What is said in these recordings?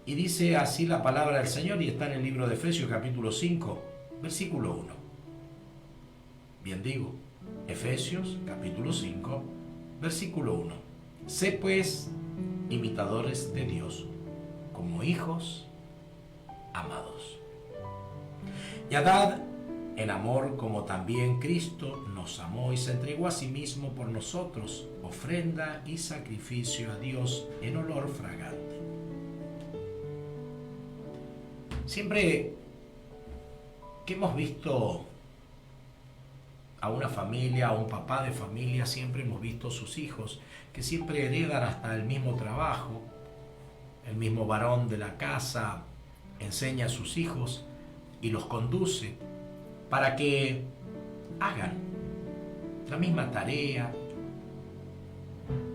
Y dice así la palabra del Señor, y está en el libro de Efesios capítulo 5, versículo 1. Bien digo, Efesios capítulo 5, versículo 1. Sé pues imitadores de Dios como hijos amados. Y andad en amor como también Cristo nos amó y se entregó a sí mismo por nosotros, ofrenda y sacrificio a Dios en olor fragante. Siempre que hemos visto a una familia, a un papá de familia, siempre hemos visto sus hijos que siempre heredan hasta el mismo trabajo. El mismo varón de la casa enseña a sus hijos y los conduce para que hagan la misma tarea,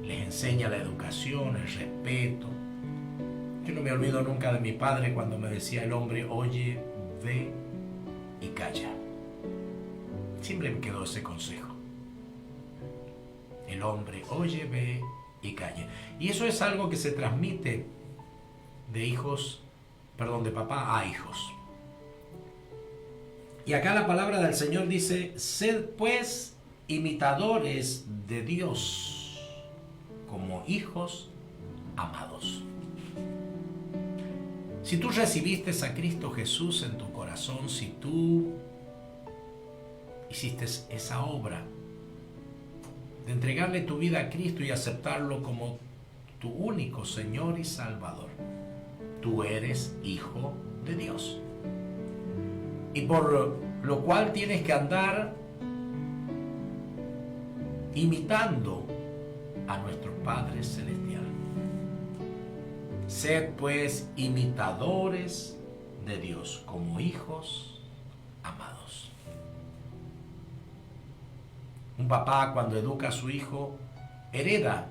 les enseña la educación, el respeto. Yo no me olvido nunca de mi padre cuando me decía el hombre, oye, ve y calla. Siempre me quedó ese consejo. El hombre, oye, ve y calla. Y eso es algo que se transmite de papá a hijos. Y acá la palabra del Señor dice, sed pues imitadores de Dios como hijos amados. Si tú recibiste a Cristo Jesús en tu corazón, si tú hiciste esa obra de entregarle tu vida a Cristo y aceptarlo como tu único Señor y Salvador, tú eres hijo de Dios. Y por lo cual tienes que andar imitando a nuestro Padre Celestial. Sed pues imitadores de Dios como hijos amados. Un papá cuando educa a su hijo hereda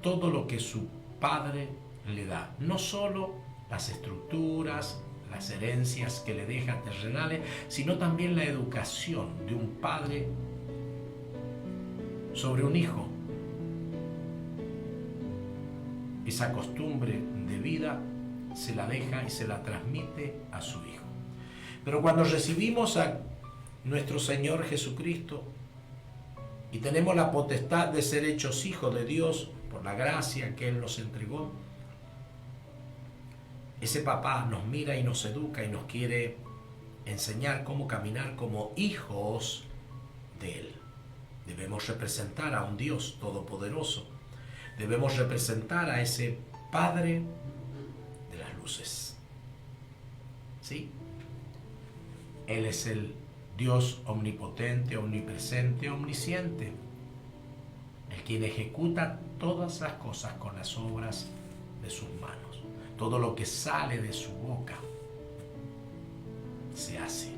todo lo que su padre le da, no solo las estructuras, las herencias que le deja terrenales, sino también la educación de un padre sobre un hijo. Esa costumbre de vida se la deja y se la transmite a su hijo. Pero cuando recibimos a nuestro Señor Jesucristo y tenemos la potestad de ser hechos hijos de Dios por la gracia que Él nos entregó, ese papá nos mira y nos educa y nos quiere enseñar cómo caminar como hijos de Él. Debemos representar a un Dios todopoderoso. Debemos representar a ese Padre de las luces. ¿Sí? Él es el Dios omnipotente, omnipresente, omnisciente. El quien ejecuta todas las cosas con las obras de sus manos. Todo lo que sale de su boca se hace.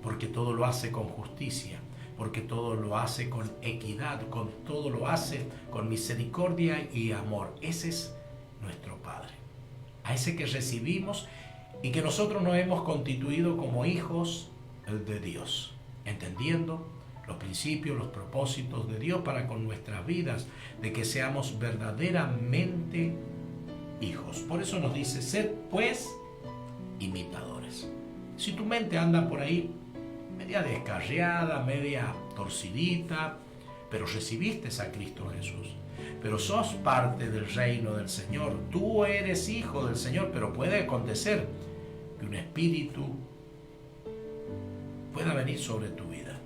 Porque todo lo hace con justicia. Porque todo lo hace con equidad. Todo lo hace con misericordia y amor. Ese es nuestro Padre. A ese que recibimos y que nosotros nos hemos constituido como hijos de Dios. Entendiendo los principios, los propósitos de Dios para con nuestras vidas. De que seamos verdaderamente hijos. Por eso nos dice, sed pues imitadores. Si tu mente anda por ahí media descarriada, media torcidita, pero recibiste a Cristo Jesús, pero sos parte del reino del Señor, tú eres hijo del Señor, pero puede acontecer que un espíritu pueda venir sobre tu vida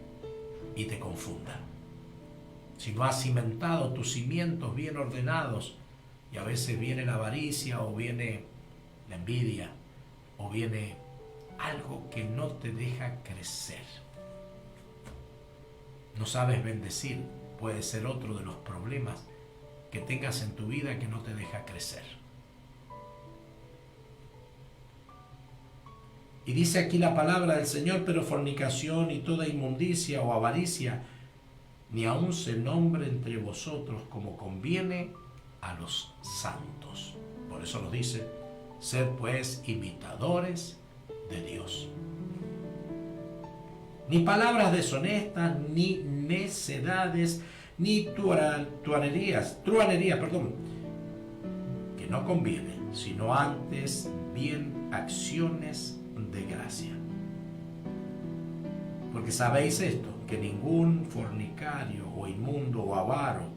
y te confunda. Si no has cimentado tus cimientos bien ordenados, y a veces viene la avaricia o viene la envidia o viene algo que no te deja crecer. No sabes bendecir, puede ser otro de los problemas que tengas en tu vida que no te deja crecer. Y dice aquí la palabra del Señor, pero fornicación y toda inmundicia o avaricia, ni aun se nombre entre vosotros como conviene a los santos. Por eso nos dice, sed pues imitadores de Dios. Ni palabras deshonestas, ni necedades, ni truanerías, que no conviene, sino antes bien acciones de gracia. Porque sabéis esto, que ningún fornicario o inmundo o avaro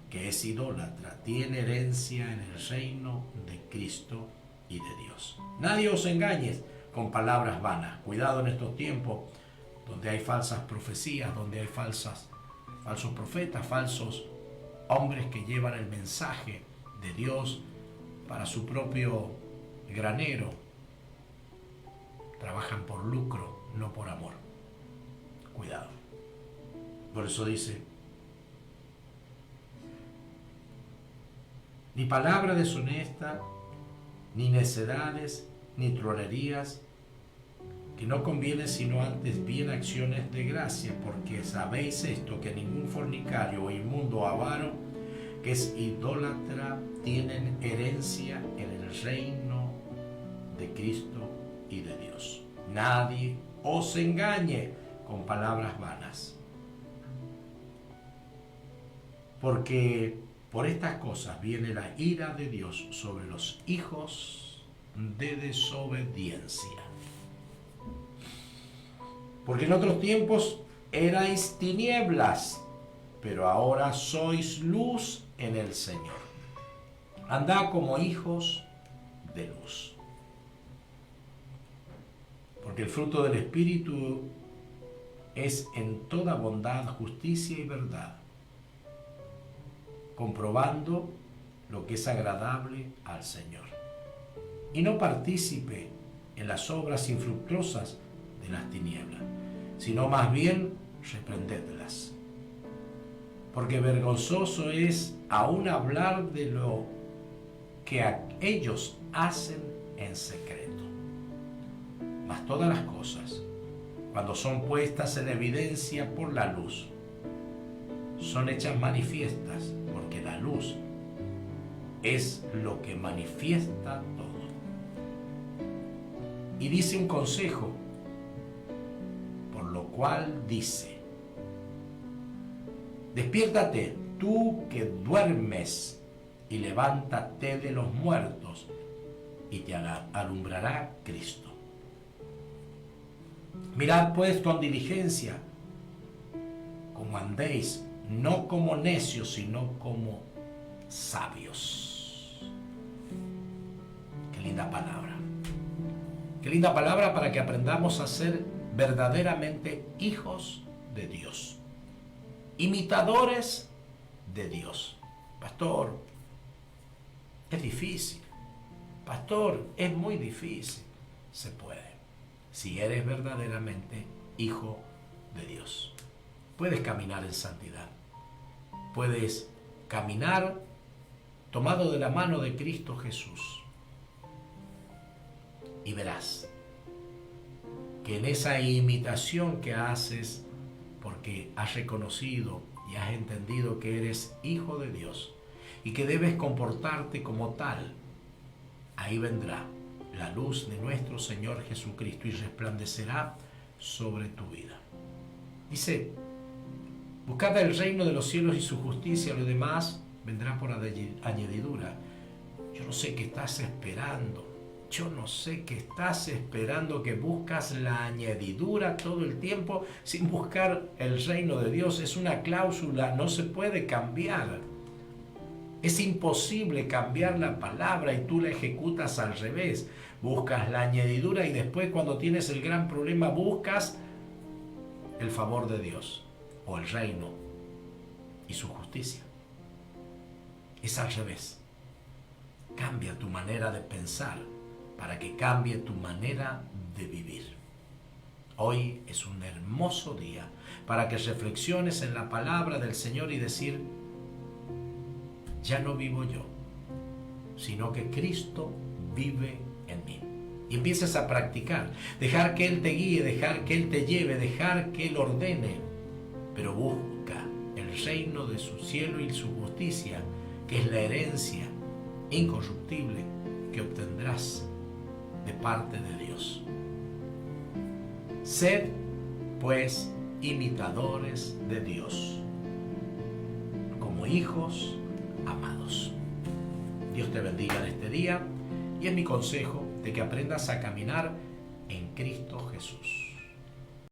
que es idólatra tiene herencia en el reino de Cristo y de Dios. Nadie os engañe con palabras vanas. Cuidado en estos tiempos donde hay falsas profecías, donde hay falsos profetas, falsos hombres que llevan el mensaje de Dios para su propio granero. Trabajan por lucro, no por amor. Cuidado. Por eso dice: ni palabra deshonesta, ni necedades, ni trolerías, que no conviene sino antes bien acciones de gracia, porque sabéis esto, que ningún fornicario o inmundo o avaro que es idólatra tienen herencia en el reino de Cristo y de Dios. Nadie os engañe con palabras vanas, porque por estas cosas viene la ira de Dios sobre los hijos de desobediencia. Porque en otros tiempos erais tinieblas, pero ahora sois luz en el Señor. Andad como hijos de luz. Porque el fruto del Espíritu es en toda bondad, justicia y verdad, comprobando lo que es agradable al Señor. Y no partícipe en las obras infructuosas de las tinieblas, sino más bien reprendedlas. Porque vergonzoso es aún hablar de lo que ellos hacen en secreto. Mas todas las cosas, cuando son puestas en evidencia por la luz, son hechas manifiestas, porque la luz es lo que manifiesta todo. Y dice un consejo, por lo cual dice: despiértate tú que duermes, y levántate de los muertos, y te alumbrará Cristo. Mirad pues con diligencia como andéis, no como necios, sino como sabios. Qué linda palabra. Qué linda palabra para que aprendamos a ser verdaderamente hijos de Dios, imitadores de Dios. Pastor, es difícil. Pastor, es muy difícil. Se puede, si eres verdaderamente hijo de Dios. Puedes caminar en santidad. Puedes caminar tomado de la mano de Cristo Jesús. Y verás que en esa imitación que haces, porque has reconocido y has entendido que eres hijo de Dios y que debes comportarte como tal, ahí vendrá la luz de nuestro Señor Jesucristo y resplandecerá sobre tu vida. Dice: buscad el reino de los cielos y su justicia, lo demás vendrá por añadidura. Yo no sé qué estás esperando. Yo no sé qué estás esperando, que buscas la añadidura todo el tiempo sin buscar el reino de Dios. Es una cláusula, no se puede cambiar. Es imposible cambiar la palabra y tú la ejecutas al revés. Buscas la añadidura y después, cuando tienes el gran problema, buscas el favor de Dios o el reino y su justicia. Es al revés. Cambia tu manera de pensar para que cambie tu manera de vivir. Hoy es un hermoso día para que reflexiones en la palabra del Señor y decir: ya no vivo yo, sino que Cristo vive en mí. Y empieces a practicar, dejar que Él te guíe, dejar que Él te lleve, dejar que Él ordene, pero busca el reino de su cielo y su justicia, que es la herencia incorruptible que obtendrás de parte de Dios. Sed, pues, imitadores de Dios, como hijos amados. Dios te te bendiga en este día y es mi consejo de que aprendas a caminar en Cristo Jesús.